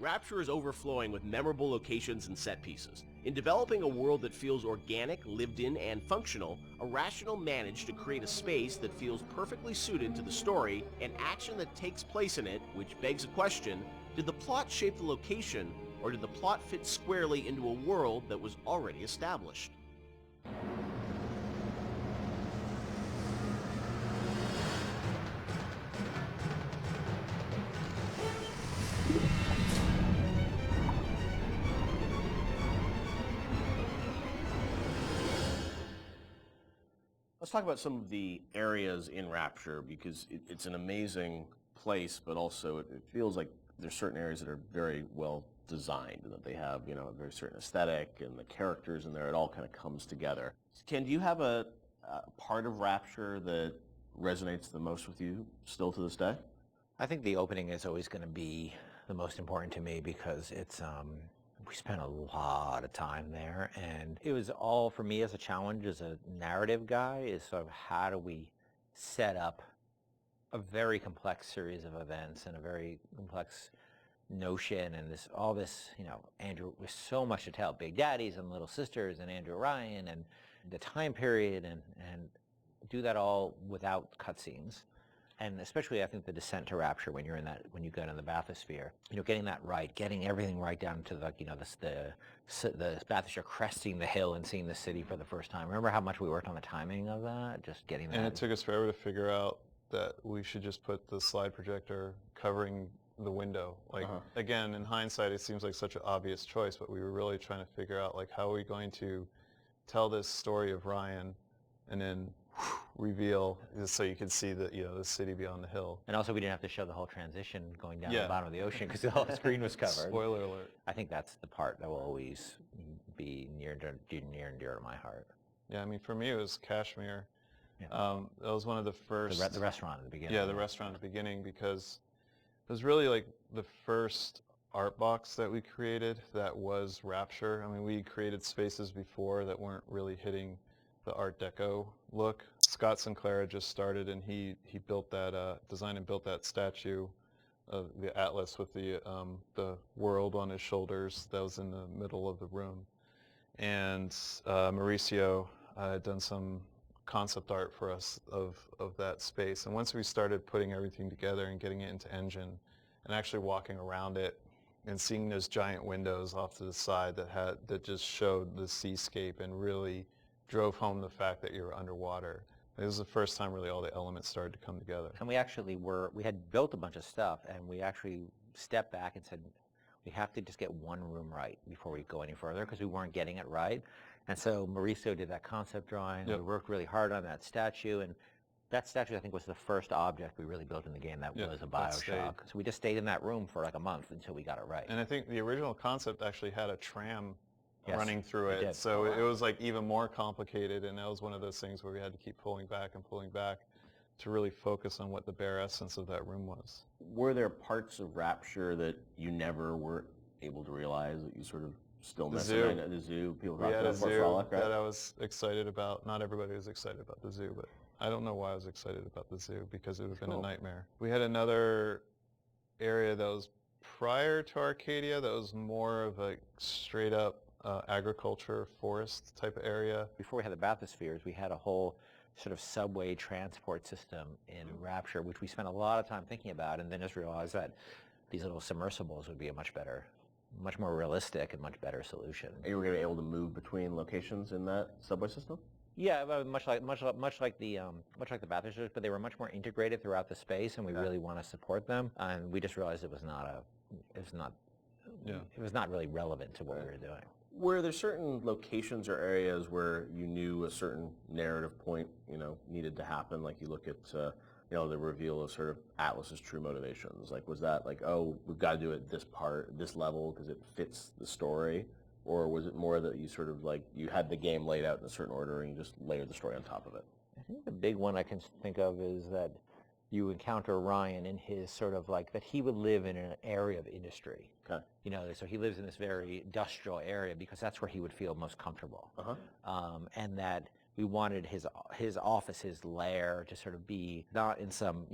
Rapture is overflowing with memorable locations and set pieces. In developing a world that feels organic, lived in, and functional, Irrational managed to create a space that feels perfectly suited to the story and action that takes place in it, which begs a question: did the plot shape the location, or did the plot fit squarely into a world that was already established? Let's talk about some of the areas in Rapture, because it's an amazing place, but also it feels like there's certain areas that are very well designed and that they have, a very certain aesthetic, and the characters in there, it all kind of comes together. Ken, do you have a part of Rapture that resonates the most with you still to this day? I think the opening is always going to be the most important to me because it's we spent a lot of time there, and it was all for me as a challenge as a narrative guy is sort of how do we set up a very complex series of events and a very complex notion and all this, Andrew, with so much to tell, Big Daddies and Little Sisters and Andrew Ryan and the time period and do that all without cutscenes. And especially, I think, the descent to Rapture when you go in the bathysphere, getting that right, getting everything right down to the bathysphere cresting the hill and seeing the city for the first time. Remember how much we worked on the timing of that, just getting that. And it took us forever to figure out that we should just put the slide projector covering the window. Again, in hindsight, it seems like such an obvious choice, but we were really trying to figure out, how are we going to tell this story of Ryan and then reveal so you could see the city beyond the hill. And also we didn't have to show the whole transition going down the bottom of the ocean because the whole screen was covered. Spoiler alert. I think that's the part that will always be near and dear to my heart. Yeah, I mean, for me it was Kashmir. Yeah. That was one of the first... The restaurant at the beginning. Yeah, the restaurant at the beginning, because it was really like the first art box that we created that was Rapture. I mean, we created spaces before that weren't really hitting the Art Deco look. Scott Sinclair just started, and he built that, designed and built that statue of the Atlas with the world on his shoulders that was in the middle of the room. And Mauricio had done some concept art for us of that space. And once we started putting everything together and getting it into Engine and actually walking around it and seeing those giant windows off to the side that just showed the seascape and really drove home the fact that you were underwater. It was the first time really all the elements started to come together. And we had built a bunch of stuff, and we actually stepped back and said, we have to just get one room right before we go any further, because we weren't getting it right. And so Mauricio did that concept drawing. Yep. We worked really hard on that statue, and that statue, I think, was the first object we really built in the game that was a BioShock. So we just stayed in that room for like a month until we got it right. And I think the original concept actually had a tram running through it. So it was like even more complicated, and that was one of those things where we had to keep pulling back to really focus on what the bare essence of that room was. Were there parts of Rapture that you never were able to realize that you sort of still missed? The zoo. People we had a zoo Frolic, right? That I was excited about. Not everybody was excited about the zoo, but I don't know why I was excited about the zoo, because it would have been a nightmare. We had another area that was prior to Arcadia that was more of a straight up agriculture, forest type of area. Before we had the bathyspheres, we had a whole sort of subway transport system in Rapture, which we spent a lot of time thinking about, and then just realized that these little submersibles would be a much more realistic and much better solution. And you were going to be able to move between locations in that subway system? Yeah, much like the bathyspheres, but they were much more integrated throughout the space, and we really want to support them. And we just realized it was not really relevant to what we were doing. Were there certain locations or areas where you knew a certain narrative point, needed to happen? Like you look at, the reveal of sort of Atlas's true motivations. Like, was that like, oh, we've got to do it this level because it fits the story? Or was it more that you sort of like, you had the game laid out in a certain order and you just layered the story on top of it? I think the big one I can think of is that you encounter Ryan in his sort of like that he would live in an area of industry. Okay. So he lives in this very industrial area because that's where he would feel most comfortable. Uh-huh. And that we wanted his office, his lair, to sort of be not in some,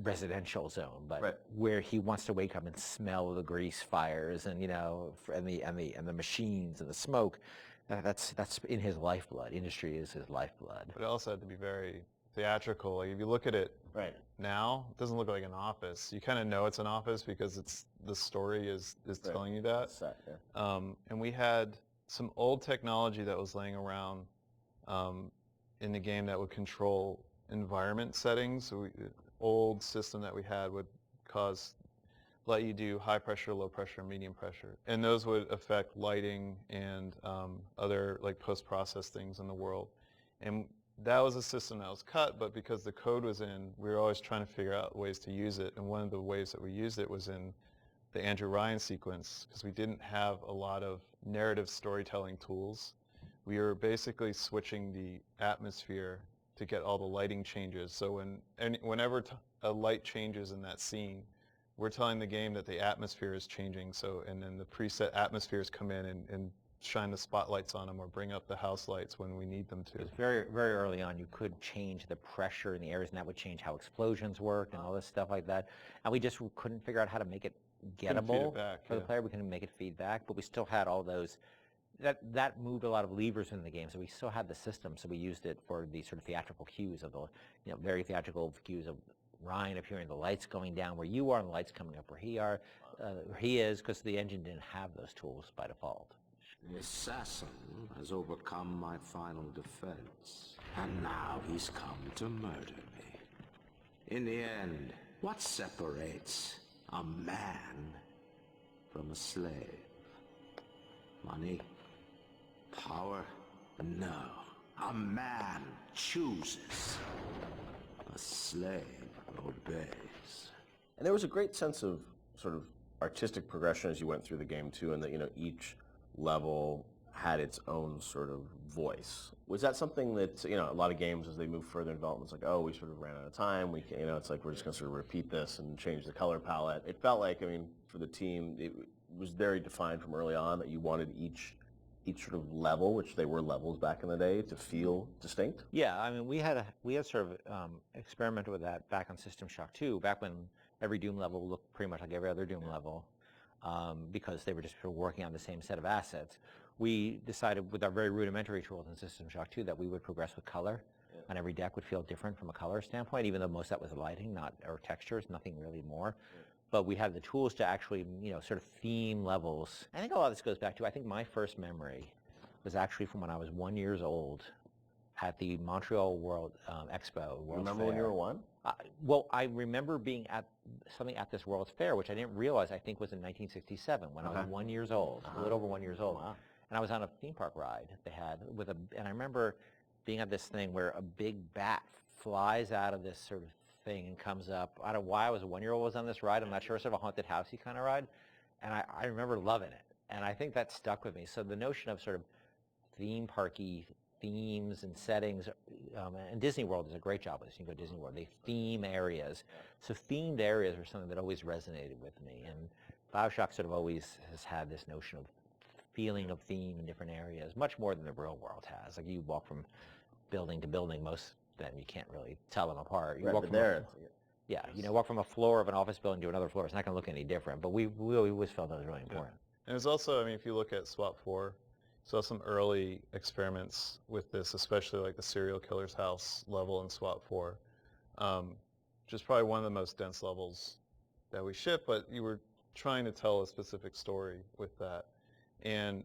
residential zone, but Right. where he wants to wake up and smell the grease fires and and the machines and the smoke, that's in his lifeblood. Industry is his lifeblood. But it also had to be very theatrical. Like if you look at it Right. now, it doesn't look like an office. You kind of know it's an office because the story is Right. telling you that. Set, yeah. And we had some old technology that was laying around in the game that would control environment settings. So old system that we had would let you do high pressure, low pressure, medium pressure, and those would affect lighting and other like post-process things in the world. And that was a system that was cut, but because the code was in, we were always trying to figure out ways to use it. And one of the ways that we used it was in the Andrew Ryan sequence, because we didn't have a lot of narrative storytelling tools. We were basically switching the atmosphere to get all the lighting changes. So whenever a light changes in that scene, we're telling the game that the atmosphere is changing. So, and then the preset atmospheres come in and shine the spotlights on them or bring up the house lights when we need them to. Because very, very early on, you could change the pressure in the areas, and that would change how explosions worked and all this stuff like that. And we just couldn't figure out how to make it gettable for the player. We couldn't make it feedback, but we still had all those. That moved a lot of levers in the game, so we still had the system. So we used it for the sort of theatrical cues of the, very theatrical cues of Ryan appearing, the lights going down where you are, and the lights coming up where he is, because the engine didn't have those tools by default. The assassin has overcome my final defense, and now he's come to murder me. In the end, what separates a man from a slave? Money? Power? No. A man chooses. A slave obeys. And there was a great sense of sort of artistic progression as you went through the game too, and that each level had its own sort of voice. Was that something that a lot of games as they move further in development, it's like, oh, we sort of ran out of time. We can, it's like we're just going to sort of repeat this and change the color palette. It felt like, for the team, it was very defined from early on that you wanted each sort of level, which they were levels back in the day, to feel distinct. Yeah, we had sort of experimented with that back on System Shock 2, back when every Doom level looked pretty much like every other Doom level, because they were just working on the same set of assets. We decided with our very rudimentary tools in System Shock 2 that we would progress with color, and every deck would feel different from a color standpoint, even though most of that was lighting, or textures, nothing really more. But we had the tools to actually, sort of theme levels. I think a lot of this goes back to, I think my first memory was actually from when I was 1 year old at the Montreal World Expo. Remember when you were 1? Well, I remember being at something at this World's Fair, which I didn't realize, I think was in 1967, when I was 1 year old, a little over 1 year old. Wow. And I was on a theme park ride they had and I remember being at this thing where a big bat flies out of this sort of thing and comes up. I don't know why I was a 1 year old was on this ride. I'm not sure, sort of a haunted housey kind of ride. And I remember loving it. And I think that stuck with me. So the notion of sort of theme parky themes and settings, and Disney World does a great job with this. You can go to Disney World, they theme areas. So themed areas are something that always resonated with me. And BioShock sort of always has had this notion of feeling of theme in different areas, much more than the real world has. Like you walk from building to building, most of them you can't really tell them apart. You walk from walk from a floor of an office building to another floor. It's not going to look any different. But we always felt that was really important. And it's also, if you look at SWAT 4, saw some early experiments with this, especially like the serial killer's house level in SWAT 4, which is probably one of the most dense levels that we ship. But you were trying to tell a specific story with that. And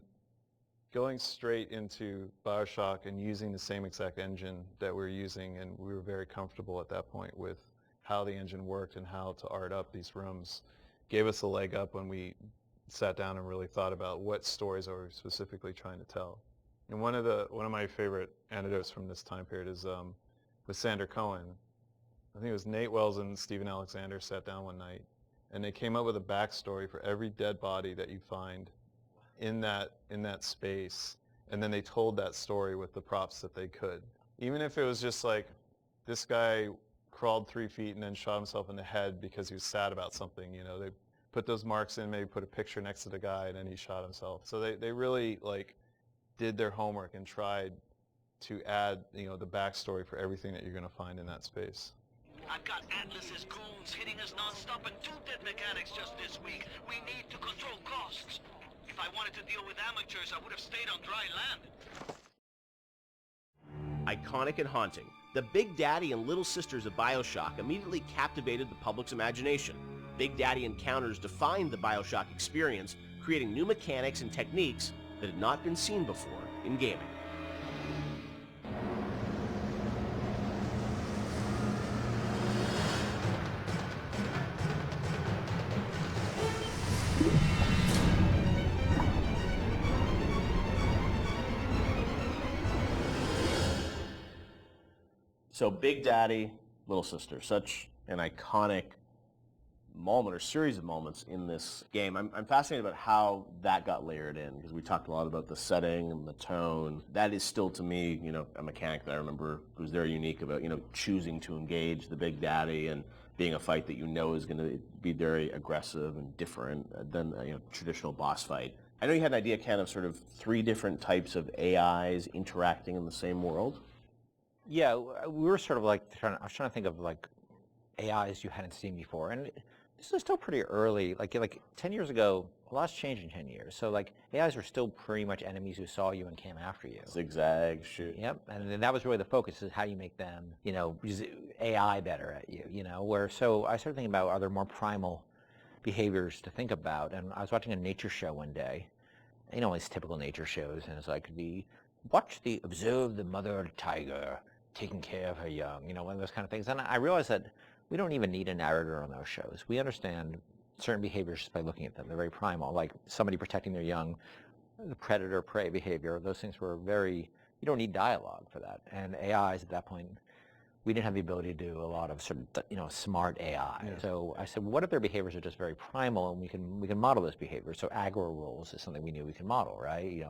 going straight into BioShock and using the same exact engine that we're using, and we were very comfortable at that point with how the engine worked and how to art up these rooms, gave us a leg up when we sat down and really thought about what stories are we specifically trying to tell. And one of my favorite anecdotes from this time period is with Sander Cohen. I think it was Nate Wells and Stephen Alexander sat down one night, and they came up with a backstory for every dead body that you find in that space, and then they told that story with the props that they could. Even if it was just like, this guy crawled 3 feet and then shot himself in the head because he was sad about something, they put those marks in, maybe put a picture next to the guy, and then he shot himself. So they really did their homework and tried to add the backstory for everything that you're going to find in that space. I've got Atlas's goons hitting us non-stop and 2 dead mechanics just this week. We need to control costs. If I wanted to deal with amateurs, I would have stayed on dry land. Iconic and haunting, the Big Daddy and Little Sisters of BioShock immediately captivated the public's imagination. Big Daddy encounters defined the BioShock experience, creating new mechanics and techniques that had not been seen before in gaming. So Big Daddy, Little Sister, such an iconic moment or series of moments in this game. I'm fascinated about how that got layered in, because we talked a lot about the setting and the tone. That is still, to me, a mechanic that I remember was very unique about, choosing to engage the Big Daddy and being a fight that is going to be very aggressive and different than a traditional boss fight. I know you had an idea, Ken, of sort of 3 different types of AIs interacting in the same world. Yeah, we were sort of like I was trying to think of like AIs you hadn't seen before, and this is still pretty early. Like 10 years ago, a lot's changed in 10 years. So like AIs were still pretty much enemies who saw you and came after you. Zigzag, shoot. Yep, and then that was really the focus, is how you make them, use AI better at you, so I started thinking about, are there more primal behaviors to think about? And I was watching a nature show one day, these typical nature shows, and it's like observe the mother tiger taking care of her young, one of those kind of things. And I realized that we don't even need a narrator on those shows. We understand certain behaviors just by looking at them. They're very primal, like somebody protecting their young, the predator-prey behavior. Those things were you don't need dialogue for that. And AIs at that point, we didn't have the ability to do a lot of sort of, smart AI. Yeah. So I said, what if their behaviors are just very primal, and we can model those behaviors? So aggro rules is something we knew we can model, right?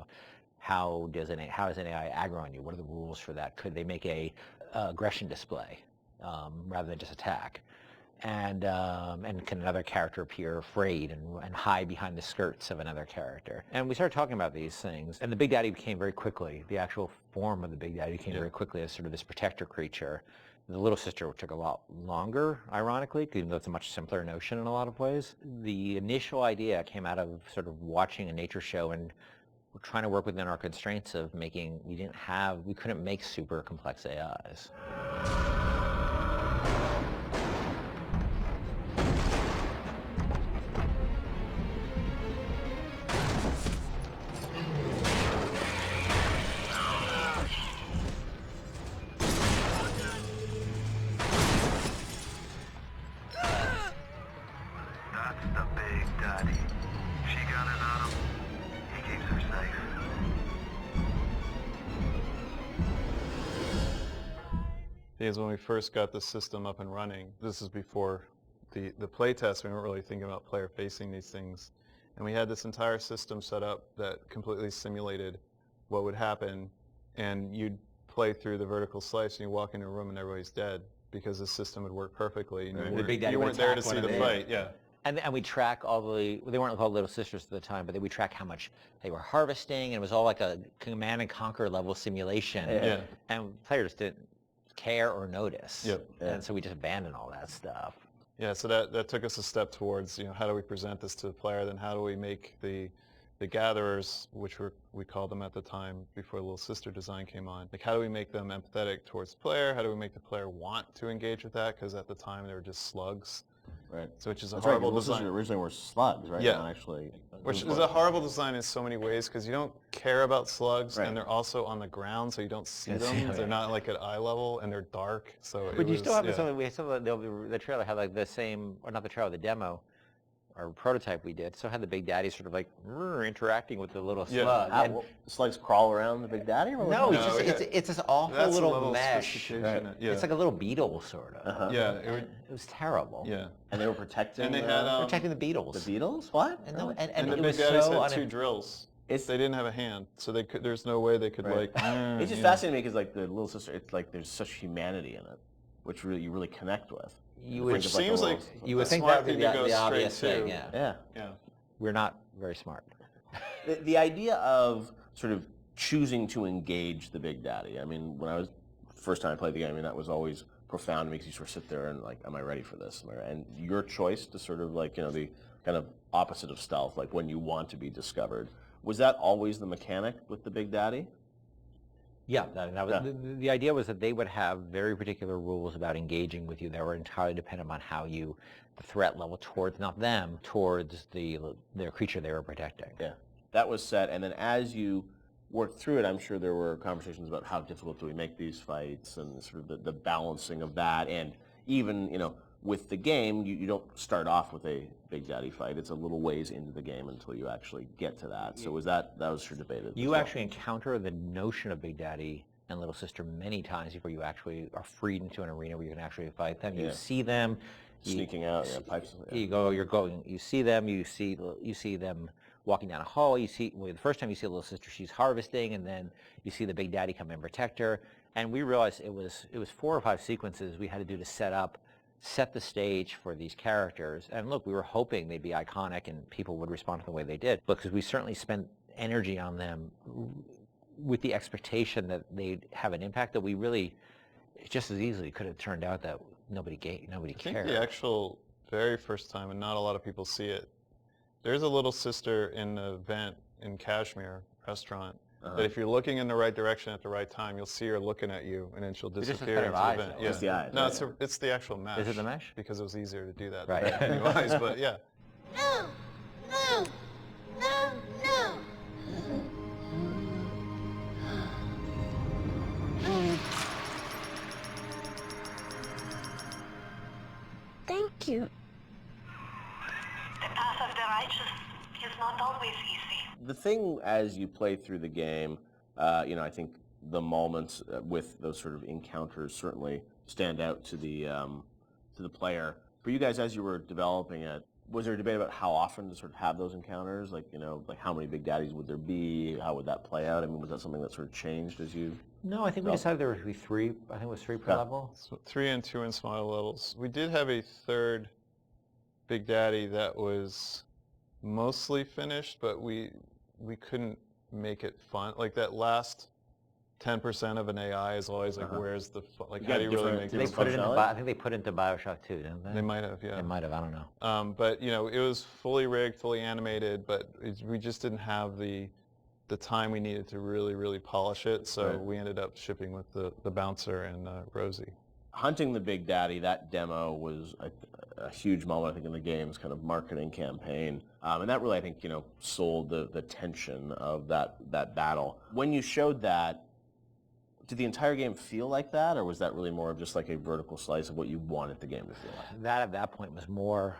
How is an AI aggro on you? What are the rules for that? Could they make a aggression display rather than just attack? And can another character appear afraid and hide behind the skirts of another character? And we started talking about these things, and the Big Daddy became very quickly, the actual form of the Big Daddy became very quickly as sort of this protector creature. The Little Sister took a lot longer, ironically, even though it's a much simpler notion in a lot of ways. The initial idea came out of sort of watching a nature show, and we're trying to work within our constraints of we couldn't make super complex AIs. That's the Big Daddy. She got it on him. He keeps her safe. Because when we first got the system up and running, this is before the play test, we weren't really thinking about player facing these things. And we had this entire system set up that completely simulated what would happen, and you'd play through the vertical slice and you walk into a room and everybody's dead because the system would work perfectly. And you weren't there to see the fight. Yeah. And we track they weren't called Little Sisters at the time, but we track how much they were harvesting, and it was all like a Command and Conquer level simulation. Yeah. And players didn't care or notice. Yep. And so we just abandoned all that stuff. Yeah, so that took us a step towards, how do we present this to the player, then how do we make the gatherers, which we called them at the time before Little Sister design came on, like how do we make them empathetic towards the player? How do we make the player want to engage with that? Because at the time they were just slugs. Right. So which is a That's horrible right, design. Originally were slugs, right? Yeah. Not actually. Which is a horrible design in so many ways, because you don't care about slugs, Right. and they're also on the ground, so you don't see them. They're not like at eye level, and they're dark. So But you still have something. We still the trailer had like the same, or not the trailer, the demo, or prototype we did. So had the Big Daddy sort of like interacting with the little slug. Ah, And well, slugs crawl around the Big Daddy? Or no, what? it's this awful That's a little level of mesh. sophistication. Right. Yeah. It's like a little beetle, sort of. Uh-huh. Yeah. It was terrible. Yeah. And they were protecting. And they had Protecting the beetles. the beetles. What? And, no, And and the it Big was Daddies so had 2 drills. They didn't have a hand, so they could. There's no way they could Right. It's just you know. fascinating because like the Little Sister, it's like there's such humanity in it, which you really connect with. Which seems like you would a think smart that would thing be to go the straight obvious thing. to. Yeah. Yeah. Yeah. We're not very smart. The idea of sort of choosing to engage the Big Daddy. I mean, when I was first time I played the game, I mean that was always profound. It makes you sort of sit there and like, am I ready for this? And your choice to sort of like, the kind of opposite of stealth, like when you want to be discovered. Was that always the mechanic with the Big Daddy? Yeah, that was, the idea was that they would have very particular rules about engaging with you that were entirely dependent on how you, the threat level towards, not them, towards their creature they were protecting. Yeah, that was set, and then as you worked through it, I'm sure there were conversations about how difficult do we make these fights and sort of the balancing of that, and even, with the game, you don't start off with a Big Daddy fight. It's a little ways into the game until you actually get to that. So that was sure debated. You actually encounter the notion of Big Daddy and Little Sister many times before you actually are freed into an arena where you can actually fight them. You see them sneaking out, pipes. Yeah. You see them. You see them walking down a hall. You see the first time you see Little Sister, she's harvesting, and then you see the Big Daddy come and protect her. And we realized it was 4 or 5 sequences we had to do to set the stage for these characters. And look, we were hoping they'd be iconic and people would respond to the way they did, because we certainly spent energy on them with the expectation that they'd have an impact that we really just as easily could have turned out that nobody cared. I think the actual very first time, and not a lot of people see it, there's a Little Sister in the vent in Kashmir restaurant. That if you're looking in the right direction at the right time, you'll see her looking at you, and then she'll disappear into the vent. It's the eyes. No, it's the actual mesh. Is it the mesh? Because it was easier to do that right. than new eyes, but yeah. No! No! No! No! Thank you. The path of the righteous is not always easy. The thing as you play through the game, I think the moments with those sort of encounters certainly stand out to the player. For you guys, as you were developing it, was there a debate about how often to sort of have those encounters? Like, like how many Big Daddies would there be? How would that play out? I mean, was that something that sort of changed as you... No, I think we decided there would be 3. I think it was 3 per level. So 3 and 2 in smaller levels. We did have a third Big Daddy that was mostly finished, but we couldn't make it fun. Like that last 10% of an AI is always like, where's the fun? Like, how do you really make They put it into, I think they put it into BioShock too, didn't they? They might have, yeah. They might have, I don't know. But it was fully rigged, fully animated, but we just didn't have the time we needed to really, really polish it. So we ended up shipping with the bouncer and Rosie. Hunting the Big Daddy, that demo was a huge moment, I think, in the game's kind of marketing campaign. And that really, I think, sold the tension of that battle. When you showed that, did the entire game feel like that, or was that really more of just like a vertical slice of what you wanted the game to feel like? That at that point was more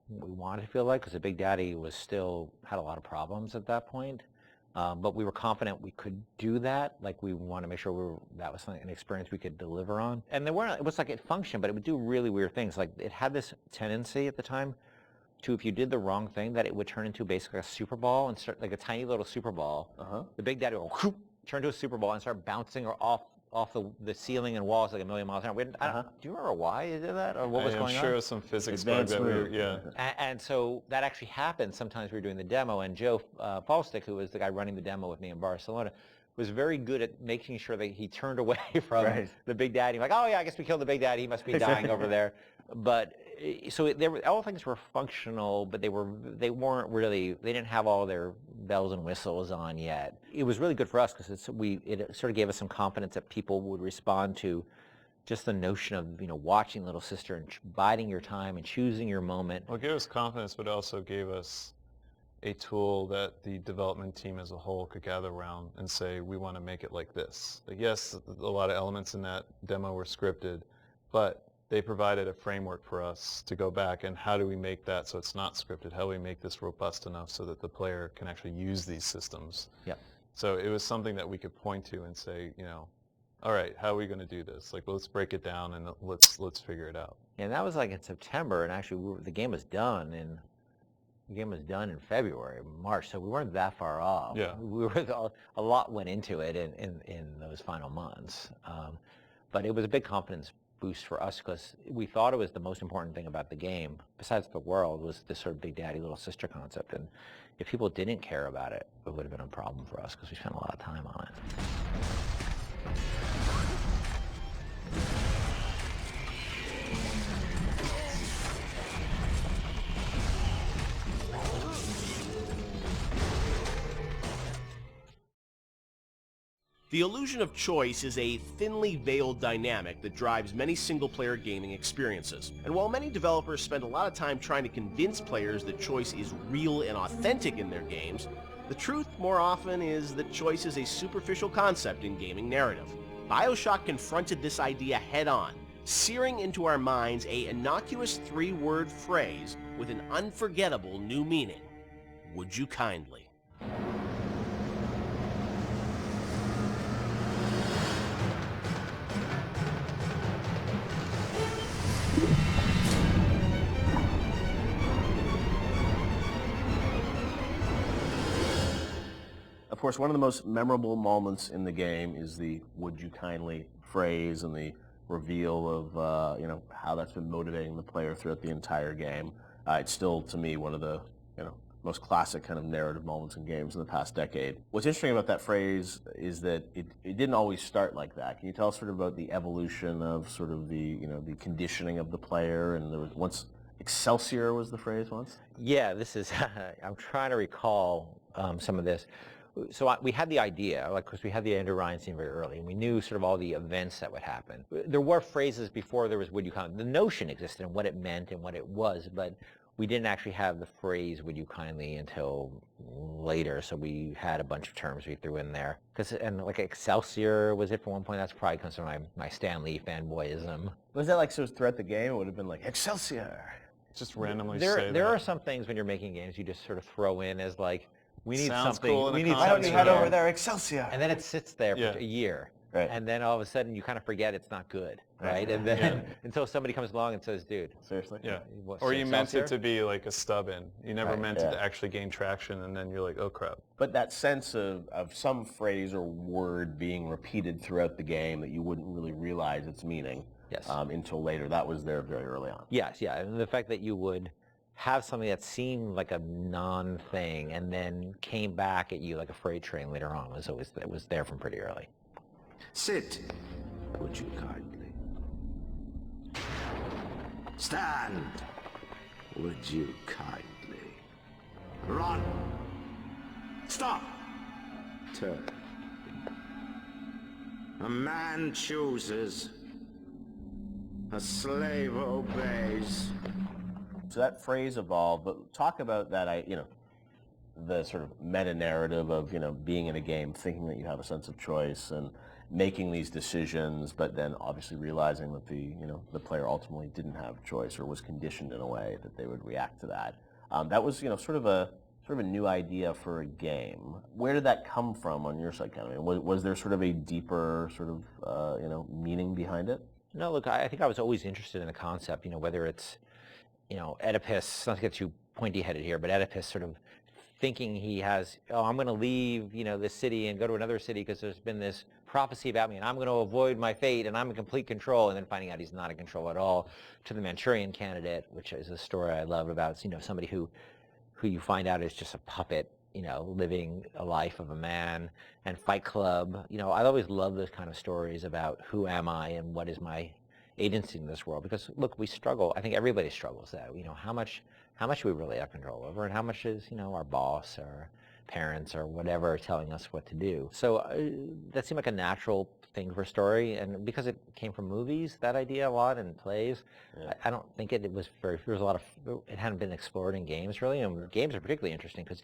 what we wanted to feel like, because the Big Daddy had a lot of problems at that point. But we were confident we could do that. Like, we wanted to make sure that was an experience we could deliver on. And it was like it functioned, but it would do really weird things. Like, it had this tendency at the time to, if you did the wrong thing, that it would turn into basically a super ball and start like a tiny little super ball. The Big Daddy would whoop, turn to a super ball and start bouncing off the ceiling and walls like a million miles an hour. Do you remember why you did that, or what was going on? I'm sure it was some physics bug that And so that actually happened. Sometimes we were doing the demo, and Joe Falstick, who was the guy running the demo with me in Barcelona, was very good at making sure that he turned away from the Big Daddy. Like, oh yeah, I guess we killed the Big Daddy. He must be dying over there. But so all things were functional, but they weren't really. They didn't have all their bells and whistles on yet. It was really good for us because it sort of gave us some confidence that people would respond to just the notion of watching Little Sister and biding your time and choosing your moment. Well, it gave us confidence, but also gave us a tool that the development team as a whole could gather around and say, we want to make it like this. Like, yes, a lot of elements in that demo were scripted, but they provided a framework for us to go back and how do we make that so it's not scripted? How do we make this robust enough so that the player can actually use these systems? Yeah. So it was something that we could point to and say, all right, how are we going to do this? Like, let's break it down and let's figure it out. And that was like in September, and actually the game was done in February, March, so we weren't that far off. Yeah. A lot went into it in those final months. But it was a big confidence boost for us because we thought it was the most important thing about the game, besides the world, was this sort of Big Daddy, Little Sister concept. And if people didn't care about it, it would have been a problem for us because we spent a lot of time on it. The illusion of choice is a thinly veiled dynamic that drives many single-player gaming experiences. And while many developers spend a lot of time trying to convince players that choice is real and authentic in their games, the truth more often is that choice is a superficial concept in gaming narrative. BioShock confronted this idea head-on, searing into our minds a innocuous 3-word phrase with an unforgettable new meaning. Would you kindly? Of course, one of the most memorable moments in the game is the "would you kindly" phrase and the reveal of how that's been motivating the player throughout the entire game. It's still, to me, one of the most classic kind of narrative moments in games in the past decade. What's interesting about that phrase is that it didn't always start like that. Can you tell us sort of about the evolution of sort of the the conditioning of the player? And there was once Excelsior was the phrase once. Yeah, this is. I'm trying to recall some of this. So we had the idea, because we had the Andrew Ryan scene very early, and we knew sort of all the events that would happen. There were phrases before there was "would you kindly." The notion existed and what it meant and what it was, but we didn't actually have the phrase "would you kindly" until later. So we had a bunch of terms we threw in there. And like Excelsior was it for one point. That's probably comes from my Stan Lee fanboyism. Was that like so throughout the game? It would have been like Excelsior. Just randomly There are some things when you're making games you just sort of throw in as like, we need Sounds something. cool in a We need Why don't you something head here. over there, Excelsior? And then it sits there for Yeah. a year. Right. And then all of a sudden you kind of forget it's not good, right? Right. And then until somebody comes along and says, dude. Seriously? Yeah. What, Or say you meant it Excelsior? to be like a stub in. You never Right, meant it yeah. to actually gain traction, and then you're like, oh crap. But that sense of some phrase or word being repeated throughout the game that you wouldn't really realize its meaning Yes. Until later, that was there very early on. Yes, yeah. And the fact that you would have something that seemed like a non-thing and then came back at you like a freight train later on it was there from pretty early. Sit, would you kindly? Stand, would you kindly? Run! Stop! Turn. A man chooses. A slave obeys. So that phrase evolved, but talk about that, the sort of meta-narrative of, being in a game, thinking that you have a sense of choice and making these decisions, but then obviously realizing that the player ultimately didn't have choice or was conditioned in a way that they would react to that. That was, sort of a new idea for a game. Where did that come from on your side, kind of? Was there sort of a deeper sort of, meaning behind it? No, look, I think I was always interested in the concept, whether it's, Oedipus, not to get too pointy-headed here, but Oedipus sort of thinking he has, I'm going to leave, this city and go to another city because there's been this prophecy about me and I'm going to avoid my fate and I'm in complete control, and then finding out he's not in control at all, to the Manchurian Candidate, which is a story I love about, somebody who you find out is just a puppet, living a life of a man. And Fight Club, I always love those kind of stories about who am I and what is my agency in this world, because look, we struggle. I think everybody struggles that. How much do we really have control over, and how much is our boss or parents or whatever telling us what to do? So that seemed like a natural thing for a story, and because it came from movies, that idea a lot, and plays, yeah. I don't think it was very. There was a lot of it hadn't been explored in games really, and games are particularly interesting because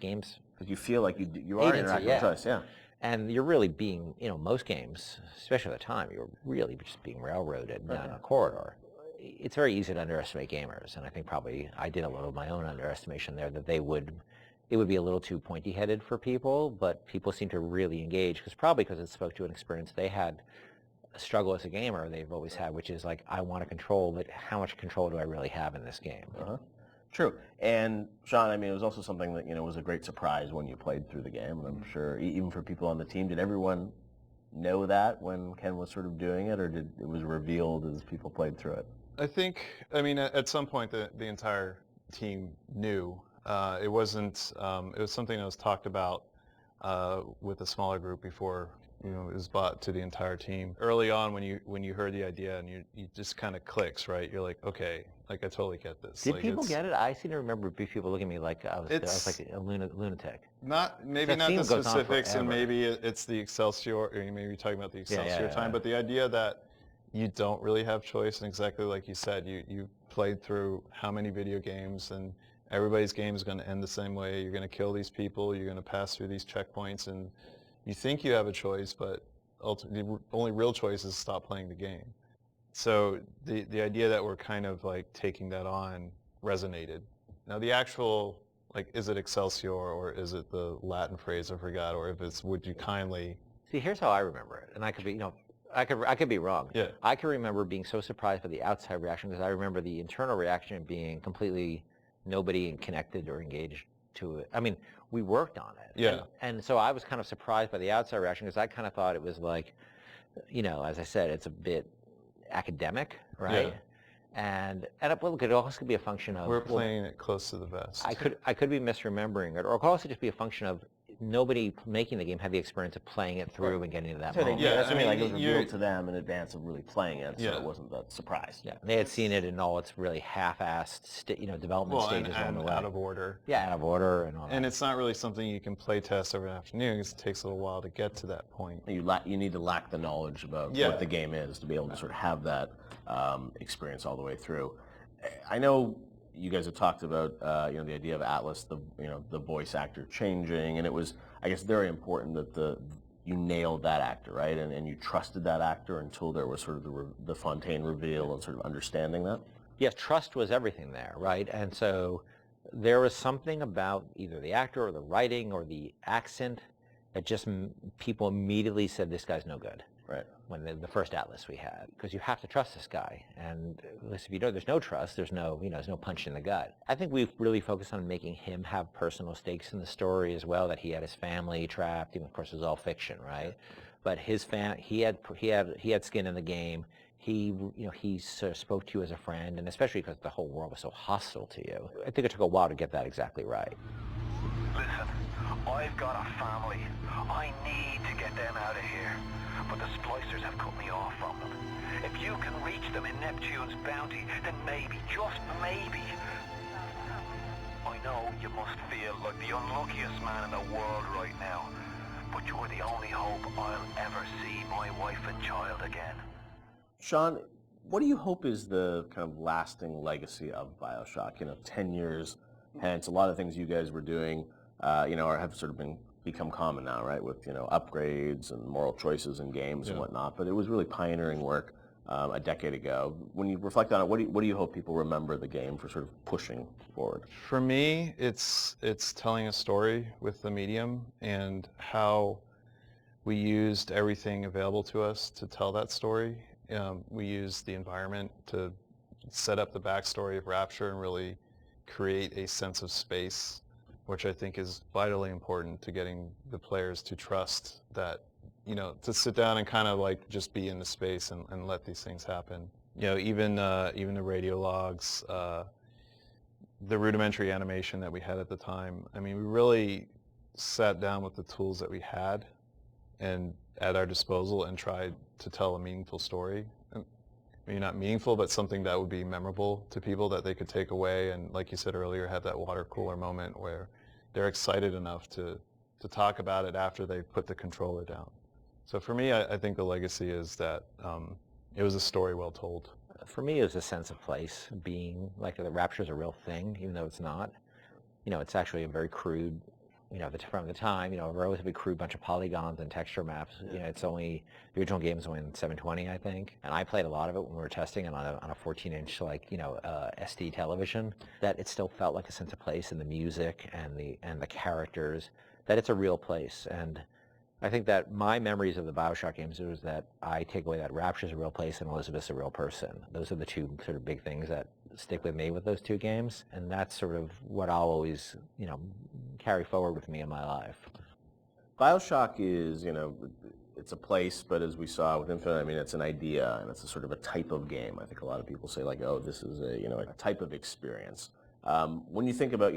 you feel like you are interacting with choice, yeah. And you're really being, most games, especially at the time, you're really just being railroaded down a corridor. It's very easy to underestimate gamers, and I think probably I did a little of my own underestimation there, that it would be a little too pointy-headed for people, but people seem to really engage, because it spoke to an experience they had, a struggle as a gamer they've always had, which is like, I want to control, but how much control do I really have in this game? True. And Sean, it was also something that, was a great surprise when you played through the game. And I'm sure even for people on the team, did everyone know that when Ken was sort of doing it, or did it was revealed as people played through it? I think, at some point the entire team knew. It wasn't, it was something that was talked about with a smaller group before it was bought to the entire team. Early on, when you heard the idea and you just kind of clicks, right? You're like, okay, like I totally get this. Did like, people get it? I seem to remember people looking at me like I was like a lunatic. Maybe That not the theme goes on specifics, and forever. maybe it's the Excelsior, or maybe you're talking about the Excelsior yeah, time, yeah. but the idea that you don't really have choice, and exactly like you said, you played through how many video games, and everybody's game is going to end the same way. You're going to kill these people, you're going to pass through these checkpoints, and you think you have a choice, but ultimately the only real choice is stop playing the game. So the idea that we're kind of like taking that on resonated. Now the actual, like, is it Excelsior or is it the Latin phrase I forgot, or if it's would you kindly? See, here's how I remember it, and I could be, I could be wrong. Yeah. I can remember being so surprised by the outside reaction because I remember the internal reaction being completely nobody connected or engaged to it. I mean, we worked on it. Yeah. And so I was kind of surprised by the outside reaction because I kind of thought it was like, as I said, it's a bit academic, right? And look, it also could be a function of We're playing it close to the vest. I could be misremembering it, or it could also just be a function of nobody making the game had the experience of playing it through and getting to that moment. Yeah, that's what I mean. Like, it was you're- revealed to them in advance of really playing it, so it wasn't that surprise. Yeah, they had seen it in all its really half-assed, development stages along the way. out of order. Yeah, out of order and all that. And it's not really something you can play test over an afternoon because it takes a little while to get to that point. You need to lack the knowledge about what the game is to be able to sort of have that experience all the way through. I know you guys have talked about the idea of Atlas, the voice actor changing, and it was, I guess, very important that you nailed that actor, right? And you trusted that actor until there was sort of the Fontaine reveal and sort of understanding that. Yes, trust was everything there, right? And so there was something about either the actor or the writing or the accent that just people immediately said, this guy's no good. Right. When the first Atlas we had, because you have to trust this guy, and if you don't, there's no trust, there's no punch in the gut. I think we've really focused on making him have personal stakes in the story as well. That he had his family trapped. Of course, it was all fiction, right? But he had skin in the game. He sort of spoke to you as a friend, and especially because the whole world was so hostile to you. I think it took a while to get that exactly right. Listen, I've got a family. I need to get them out of here. But the splicers have cut me off from them. If you can reach them in Neptune's bounty, then maybe, just maybe... I know you must feel like the unluckiest man in the world right now, but you're the only hope I'll ever see my wife and child again. Sean, what do you hope is the kind of lasting legacy of BioShock? 10 years hence, a lot of things you guys were doing, have sort of become common now, right? With upgrades and moral choices in games and whatnot. But it was really pioneering work a decade ago. When you reflect on it, what do you hope people remember the game for sort of pushing forward? For me, it's telling a story with the medium and how we used everything available to us to tell that story. We used the environment to set up the backstory of Rapture and really create a sense of space, which I think is vitally important to getting the players to trust that, to sit down and kind of like just be in the space and let these things happen. Even the radio logs, the rudimentary animation that we had at the time. I mean, we really sat down with the tools that we had and at our disposal and tried to tell a meaningful story. Maybe not meaningful, but something that would be memorable to people that they could take away and, like you said earlier, have that water cooler moment where they're excited enough to talk about it after they put the controller down. So for me, I think the legacy is that it was a story well told. For me, it was a sense of place, being like the Rapture is a real thing, even though it's not. It's actually a very crude, from the time, a relatively crude bunch of polygons and texture maps. It's only, the original game is only in 720, I think. And I played a lot of it when we were testing it on a 14-inch, SD television, that it still felt like a sense of place in the music and the characters, that it's a real place. And I think that my memories of the BioShock games is that I take away that Rapture's a real place and Elizabeth's a real person. Those are the two sort of big things that stick with me with those two games, and that's sort of what I'll always, carry forward with me in my life. BioShock is, it's a place, but as we saw with Infinite, I mean, it's an idea, and it's a sort of a type of game. I think a lot of people say, like, oh, this is a type of experience. When you think about,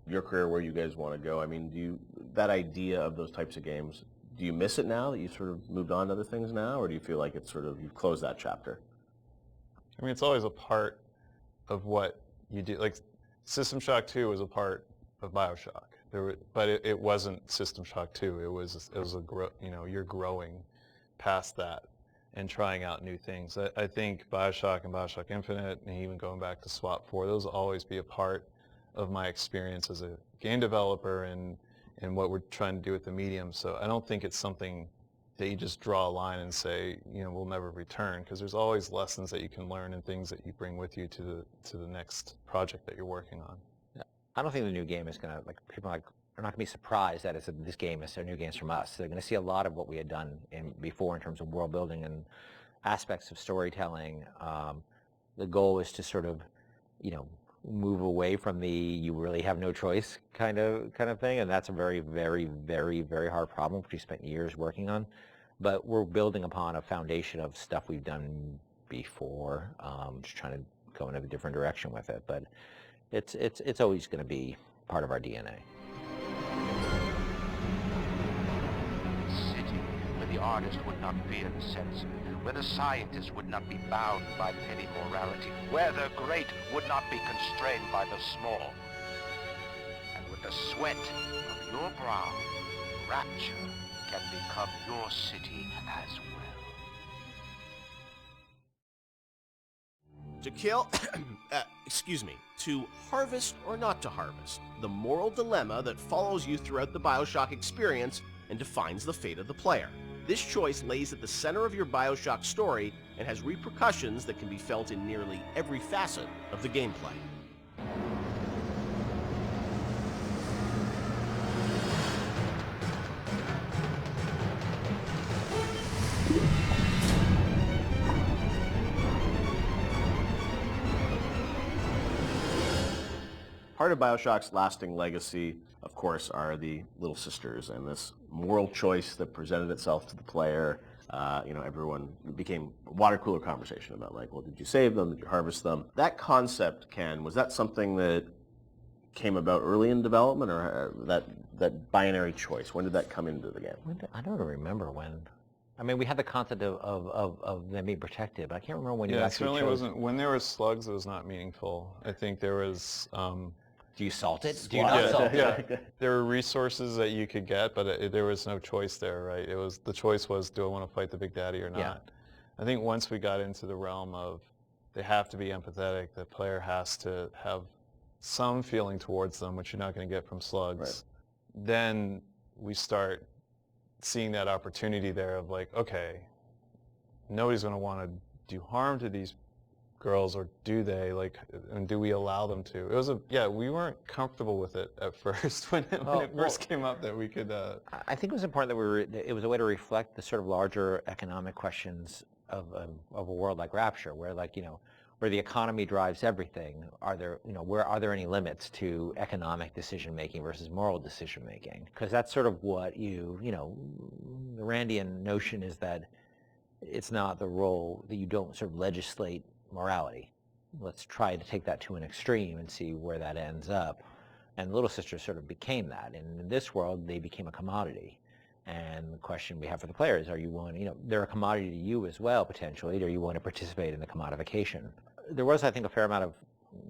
your career, where you guys want to go, I mean, that idea of those types of games, do you miss it now that you've sort of moved on to other things now, or do you feel like it's sort of, you've closed that chapter? I mean, it's always a part of what you do. Like, System Shock 2 was a part of BioShock. But it wasn't System Shock 2. It was you're growing past that and trying out new things. I think BioShock and BioShock Infinite, and even going back to SWAT 4, those will always be a part of my experience as a game developer and what we're trying to do with the medium. So I don't think it's something that you just draw a line and say, we'll never return, because there's always lessons that you can learn and things that you bring with you to the next project that you're working on. Yeah. I don't think the new game is going to, people are not going to be surprised that this game is new games from us. They're going to see a lot of what we had done before in terms of world building and aspects of storytelling. The goal is to sort of, move away from the you really have no choice kind of thing, and that's a very, very, very, very hard problem, which we spent years working on. But we're building upon a foundation of stuff we've done before, just trying to go in a different direction with it. But it's always going to be part of our DNA. City where the artist would not fear the censor, where the scientist would not be bound by petty morality, where the great would not be constrained by the small. And with the sweat of your brow, Rapture can become your city as well. To kill, to harvest or not to harvest, the moral dilemma that follows you throughout the BioShock experience and defines the fate of the player. This choice lays at the center of your BioShock story and has repercussions that can be felt in nearly every facet of the gameplay. Part of BioShock's lasting legacy, of course, are the Little Sisters and this moral choice that presented itself to the player. Everyone, it became a water cooler conversation about, like, well, did you save them? Did you harvest them? That concept, Ken, was that something that came about early in development, or that binary choice? When did that come into the game? I don't remember when. I mean, we had the concept of them being protected, but I can't remember when you actually certainly chose. wasn't. When there were slugs, it was not meaningful. I think there was. Do you salt it? Do you not salt it? Yeah. There were resources that you could get, but there was no choice there, right? The choice was, do I want to fight the Big Daddy or not? Yeah. I think once we got into the realm of they have to be empathetic, the player has to have some feeling towards them, which you're not going to get from slugs. Right. Then we start seeing that opportunity there of, like, okay, nobody's going to want to do harm to these girls, or do they, and do we allow them to? It was we weren't comfortable with it at first when it first came up that we could. I think it was important that it was a way to reflect the sort of larger economic questions of a world like Rapture, where where the economy drives everything. Are there any limits to economic decision making versus moral decision making? Because that's sort of what the Randian notion is, that it's not the role that you don't sort of legislate morality. Let's try to take that to an extreme and see where that ends up. And Little Sisters sort of became that. And in this world, they became a commodity. And the question we have for the players, are you willing, they're a commodity to you as well, potentially. Are you willing to participate in the commodification? There was, I think, a fair amount of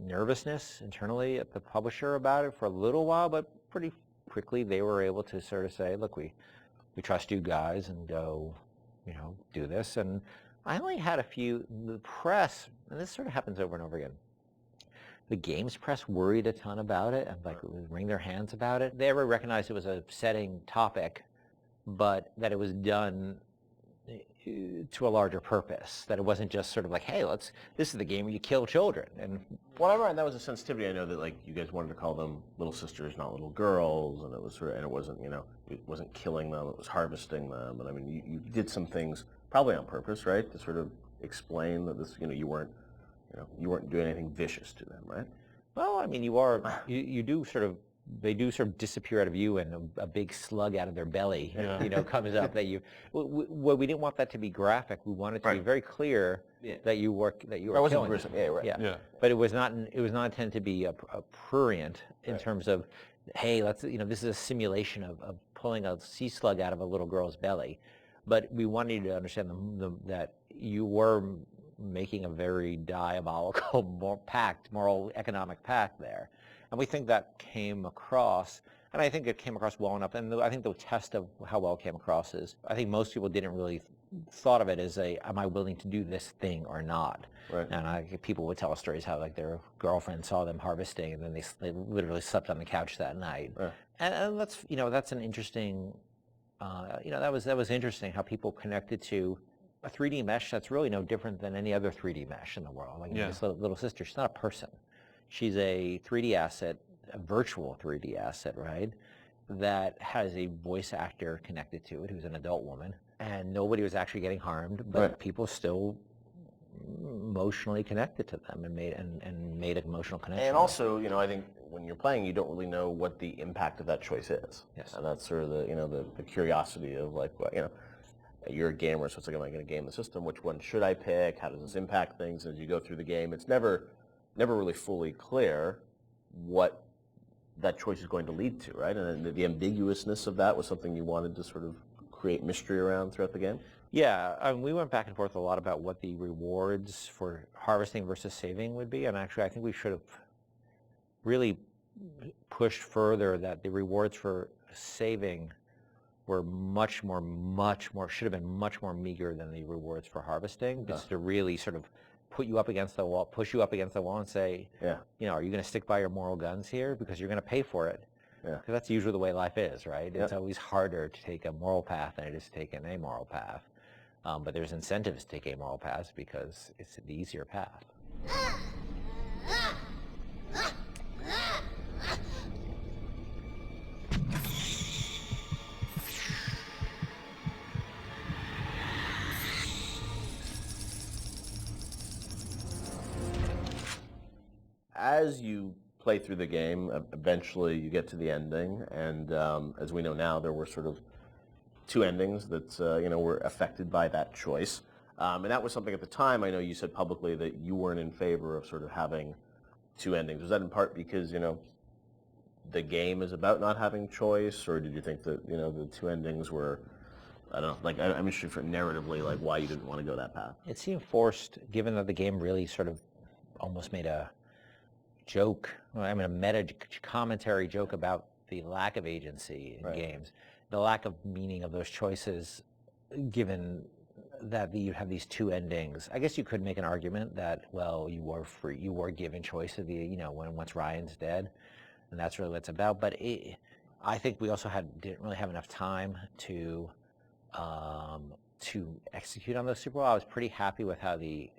nervousness internally at the publisher about it for a little while, but pretty quickly they were able to sort of say, look, we trust you guys, and go, do this. And I only had a few, the press, and this sort of happens over and over again, the games press worried a ton about it and would wring their hands about it. They ever recognized it was a setting topic, but that it was done to a larger purpose, that it wasn't just sort of like, hey, this is the game where you kill children. And whatever, and that was a sensitivity. I know that you guys wanted to call them little sisters, not little girls, and it was and it wasn't it wasn't killing them, it was harvesting them. And I mean, you did some things probably on purpose, right, to sort of explain that this you weren't doing anything vicious to them, right? Well, I mean, you do sort of, they do sort of disappear out of you, and a big slug out of their belly, comes up that well, we didn't want that to be graphic. We wanted to be very clear that you were killing them. Yeah. But it was not intended to be a prurient in terms of, hey, this is a simulation of pulling a sea slug out of a little girl's belly. But we wanted you to understand that you were making a very diabolical moral, economic pact there. And we think that came across, and I think it came across well enough. And I think the test of how well it came across is, I think most people didn't really thought of it as am I willing to do this thing or not? Right. And people would tell us stories how like their girlfriend saw them harvesting, and then they literally slept on the couch that night. Right. And that's an interesting, that was interesting how people connected to a 3D mesh that's really no different than any other 3D mesh in the world. Like this little sister, she's not a person. She's a 3D asset, a virtual 3D asset, right? That has a voice actor connected to it who's an adult woman. And nobody was actually getting harmed, but people still emotionally connected to them and made an emotional connection. And also, I think when you're playing, you don't really know what the impact of that choice is. Yes. And that's sort of the curiosity of like, you're a gamer, so it's like, am I going to game the system? Which one should I pick? How does this impact things? As you go through the game, it's never really fully clear what that choice is going to lead to, right? And the ambiguousness of that was something you wanted to sort of create mystery around throughout the game? Yeah, we went back and forth a lot about what the rewards for harvesting versus saving would be, and actually I think we should have really pushed further that the rewards for saving were should have been much more meager than the rewards for harvesting, just to really sort of put you up against the wall, push you up against the wall and say, are you going to stick by your moral guns here? Because you're going to pay for it. Yeah. Because that's usually the way life is, right? It's always harder to take a moral path than it is to take an amoral path. But there's incentives to take amoral paths because it's the easier path. As you play through the game, eventually you get to the ending, and as we know now, there were sort of two endings that were affected by that choice. And that was something at the time, I know you said publicly that you weren't in favor of sort of having two endings. Was that in part because, the game is about not having choice, or did you think that, the two endings were, I don't know, like, I'm interested for narratively, like, why you didn't want to go that path? It seemed forced, given that the game really sort of almost made a joke, a meta commentary joke about the lack of agency in games, the lack of meaning of those choices, given that you have these two endings. I guess you could make an argument that, well, you were free, you were given choice of once Ryan's dead, and that's really what it's about. But I think we also didn't really have enough time to execute on those super well. I was pretty happy with how the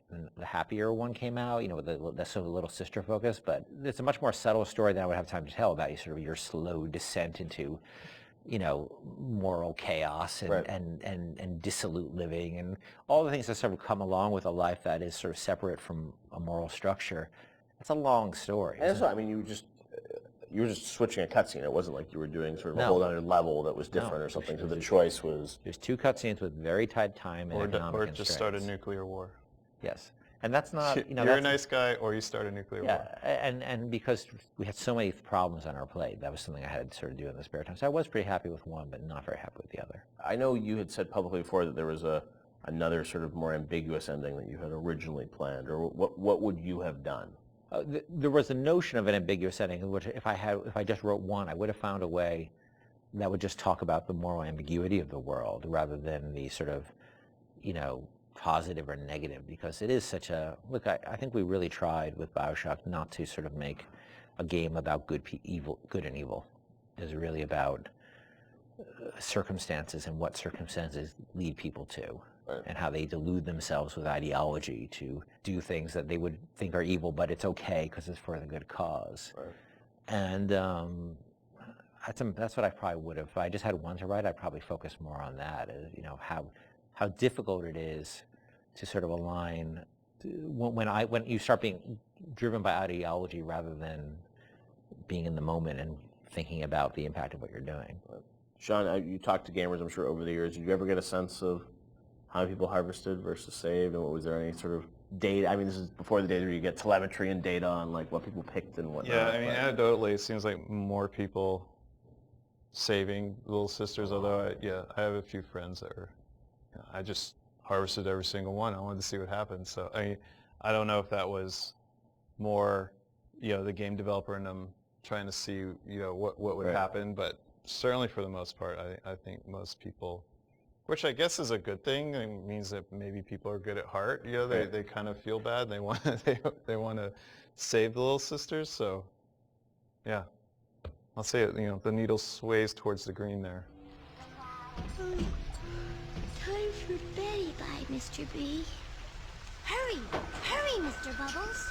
happier one came out, with the sort of little sister focus, but it's a much more subtle story than I would have time to tell about your slow descent into, moral chaos and dissolute living and all the things that sort of come along with a life that is sort of separate from a moral structure. It's a long story. And so, you were just switching a cutscene. It wasn't like you were doing sort of a whole other level that was different or something. So the choice was... There's two cutscenes with very tight time and economic Or just start a nuclear war. Yes. And that's not... You're a nice guy, or you start a nuclear war. And because we had so many problems on our plate, that was something I had to sort of do in the spare time. So I was pretty happy with one, but not very happy with the other. I know you had said publicly before that there was another sort of more ambiguous ending that you had originally planned, or what would you have done? There was a notion of an ambiguous ending, which if I just wrote one, I would have found a way that would just talk about the moral ambiguity of the world rather than the sort of, positive or negative, because it is such a, look, I think we really tried with BioShock not to sort of make a game about good and evil. It's really about circumstances and what circumstances lead people to. Right. And how they delude themselves with ideology to do things that they would think are evil, but it's okay because it's for the good cause. Right. And that's what I probably would have. If I just had one to write, I'd probably focus more on that. How difficult it is to sort of align when you start being driven by ideology rather than being in the moment and thinking about the impact of what you're doing. Right. Sean, you talked to gamers, I'm sure, over the years. Did you ever get a sense of how many people harvested versus saved, and was there any sort of data? This is before the days where you get telemetry and data on like what people picked and whatnot. Yeah, anecdotally, it seems like more people saving little sisters. Although I have a few friends that are, I just harvested every single one. I wanted to see what happened. So I don't know if that was more, the game developer and them trying to see, what would happen, but certainly for the most part, I think most people, which I guess is a good thing. It means that maybe people are good at heart. They kind of feel bad. They want they want to save the little sisters. So, yeah, I'll say it. The needle sways towards the green there. Time for bed-bye, Mr. B. Hurry, Mr. Bubbles.